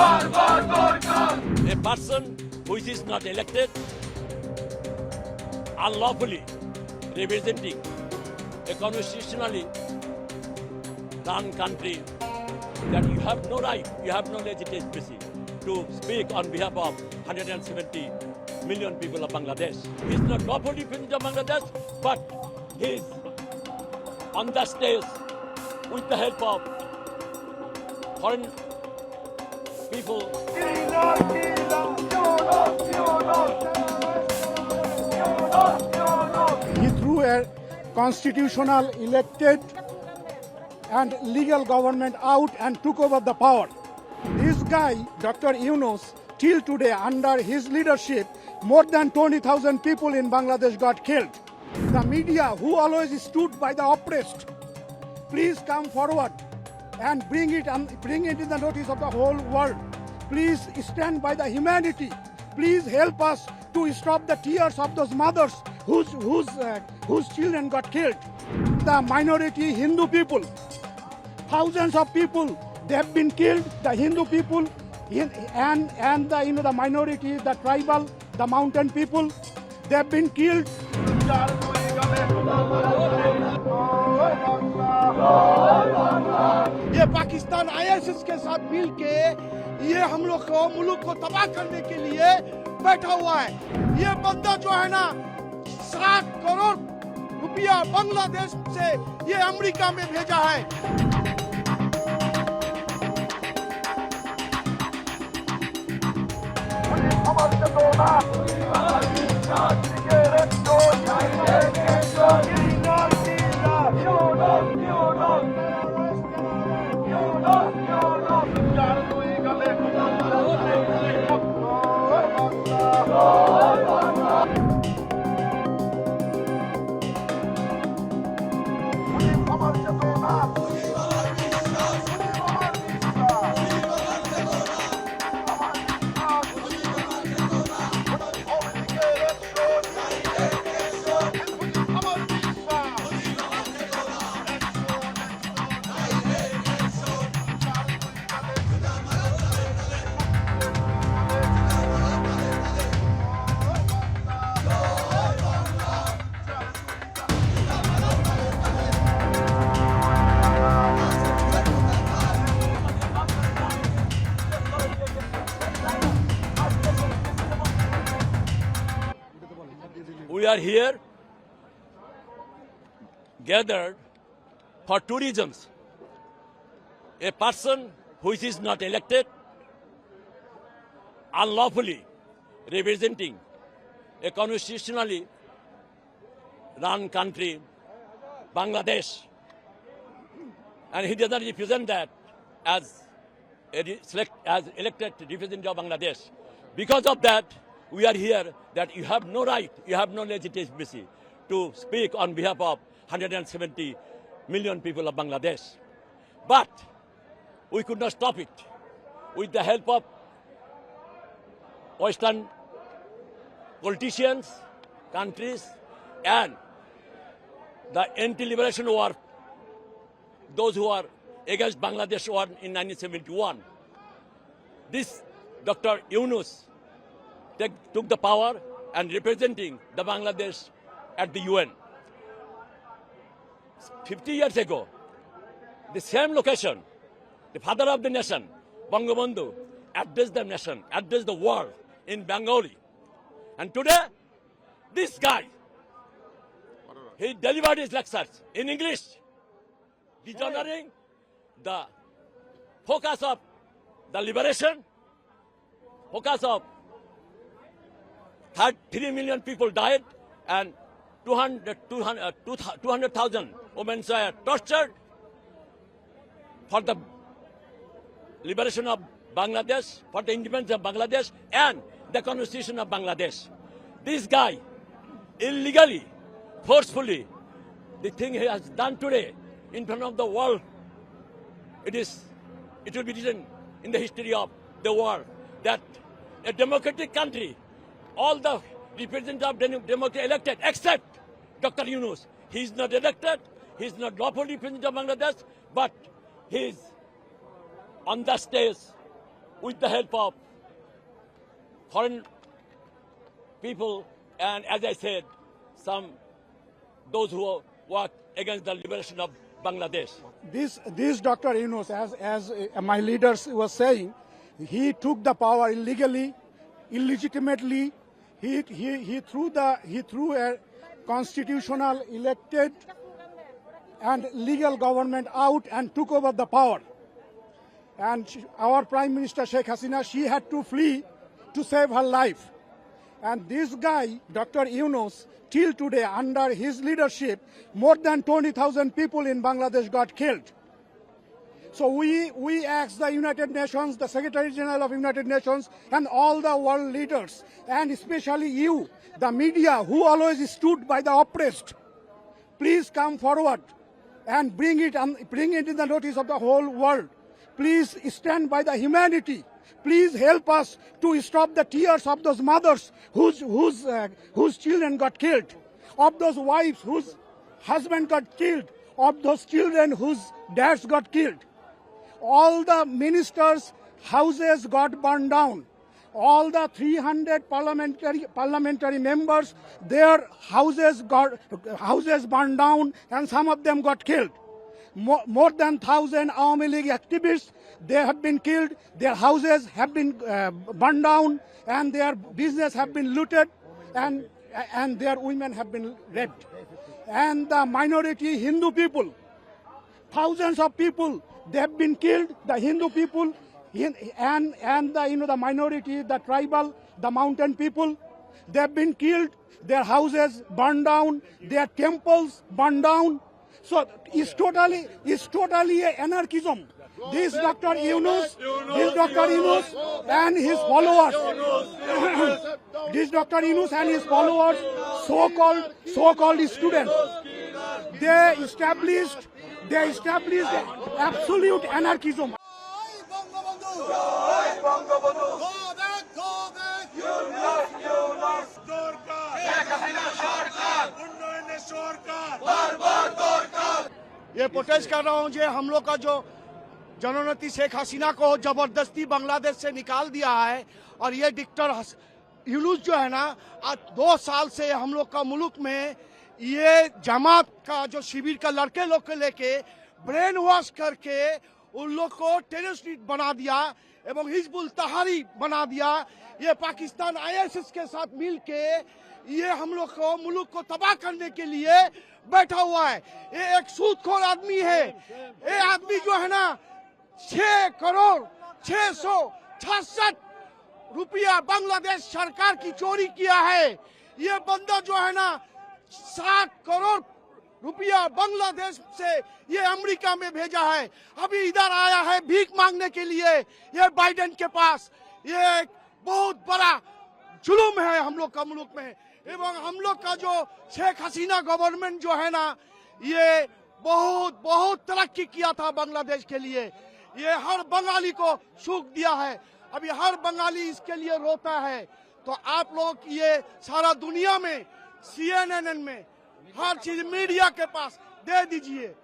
A person who is not elected unlawfully representing a constitutionally run country, that you have no right, you have no legitimacy to speak on behalf of 170 million people of Bangladesh. He is not lawfully president of Bangladesh, but he is on the stage with the help of foreign people. He threw a constitutional elected and legal government out and took over the power. This guy, Dr. Yunus, till today, under his leadership, more than 20,000 people in Bangladesh got killed. The media, who always stood by the oppressed, please come forward and bring it in the notice of the whole world. Please stand by the humanity. Please help us to stop the tears of those mothers whose children got killed. The minority Hindu people, thousands of people, they have been killed. The Hindu people and the minority, the tribal, the mountain people, they have been killed. ये Pakistan ISIS के साथ मिल के ये हम लोग को मुल्क को तबाह करने के लिए बैठा हुआ है। ये बंदा जो है ना 7 करोड़ रुपया बांग्लादेश से ये अमेरिका में भेजा है। We are here gathered for 2 reasons. A person who is not elected unlawfully representing a constitutionally run country, Bangladesh, and he does not represent that as elected representative of Bangladesh. Because of that, we are here, that you have no right, you have no legitimacy to speak on behalf of 170 million people of Bangladesh. But we could not stop it. With the help of Western politicians, countries, and the anti-liberation war, those who are against Bangladesh war in 1971, this Dr. Yunus took the power and representing the Bangladesh at the UN. 50 years ago, the same location, the father of the nation, Bangabandhu, addressed the nation, addressed the world in Bengali. And today, this guy, he delivered his lectures in English, dishonoring the focus of the liberation, focus of 3 million people died and 200,000 women were tortured for the liberation of Bangladesh, for the independence of Bangladesh and the constitution of Bangladesh. This guy illegally, forcefully, the thing he has done today in front of the world, it will be written in the history of the world that a democratic country, all the representatives of democracy elected, except Dr. Yunus. He is not elected, he is not lawfully representative of Bangladesh, but he is on the stage with the help of foreign people and, as I said, those who work against the liberation of Bangladesh. This Dr. Yunus, as my leaders were saying, he took the power illegally, illegitimately. He threw a constitutional elected and legal government out and took over the power. And our Prime Minister Sheikh Hasina, she had to flee to save her life. And this guy, Dr. Yunus, till today, under his leadership, more than 20,000 people in Bangladesh got killed. So we ask the United Nations, the Secretary General of United Nations, and all the world leaders, and especially you, the media, who always stood by the oppressed, please come forward and bring it in the notice of the whole world. Please stand by the humanity. Please help us to stop the tears of those mothers whose children got killed, of those wives whose husband got killed, of those children whose dads got killed. All the ministers' houses got burned down. All the 300 parliamentary members, their houses burned down, and some of them got killed. More than 1,000 Awami League activists, they have been killed. Their houses have been burned down, and their business have been looted, and their women have been raped. And the minority Hindu people, thousands of people, they have been killed. The Hindu people and the minority, the tribal, the mountain people, they have been killed. Their houses burned down. Their temples burned down. So it's totally anarchism. This Dr. Yunus and his followers, this Dr. Yunus and his followers, so-called students, they established absolute anarchism. ये protest कर रहा हूँ जो हम लोग का जो जनोन्नति शेख हसीना को जबरदस्ती बांग्लादेश से निकाल दिया है, और ये डिक्टर यूनुस जो है ना, आज 2 साल से हम लोग का मुल्क में ये जमात का जो शिविर का लड़के लोग को लेके ब्रेन वॉश करके उन लोग को टेररिस्ट बना दिया एवं हिजबुल तहारी बना दिया। ये पाकिस्तान ISIS के साथ मिल के ये हम लोग को मुल्क को तबाह करने के लिए बैठा हुआ है। ये एक सूदखोर आदमी है। ये आदमी जो है ना 6,666 रुपया बांग्लादेश सरकार की चोरी किया है। ये बंदा जो है ना 60 करोड़ रुपया बांग्लादेश से ये अमेरिका में भेजा है। अभी इधर आया है भीख मांगने के लिए ये बाइडेन के पास। ये एक बहुत बड़ा जुल्म है हम लोग का मुल्क में। एवं हम लोग का जो शेख हसीना गवर्नमेंट जो है ना, ये बहुत तरक्की किया था बांग्लादेश के लिए। ये हर बंगाली को सुख दिया है। अभी हर बंगाली इसके लिए रोता है। तो आप लोग ये सारा दुनिया में CNN में हर चीज मीडिया के पास दे दीजिए।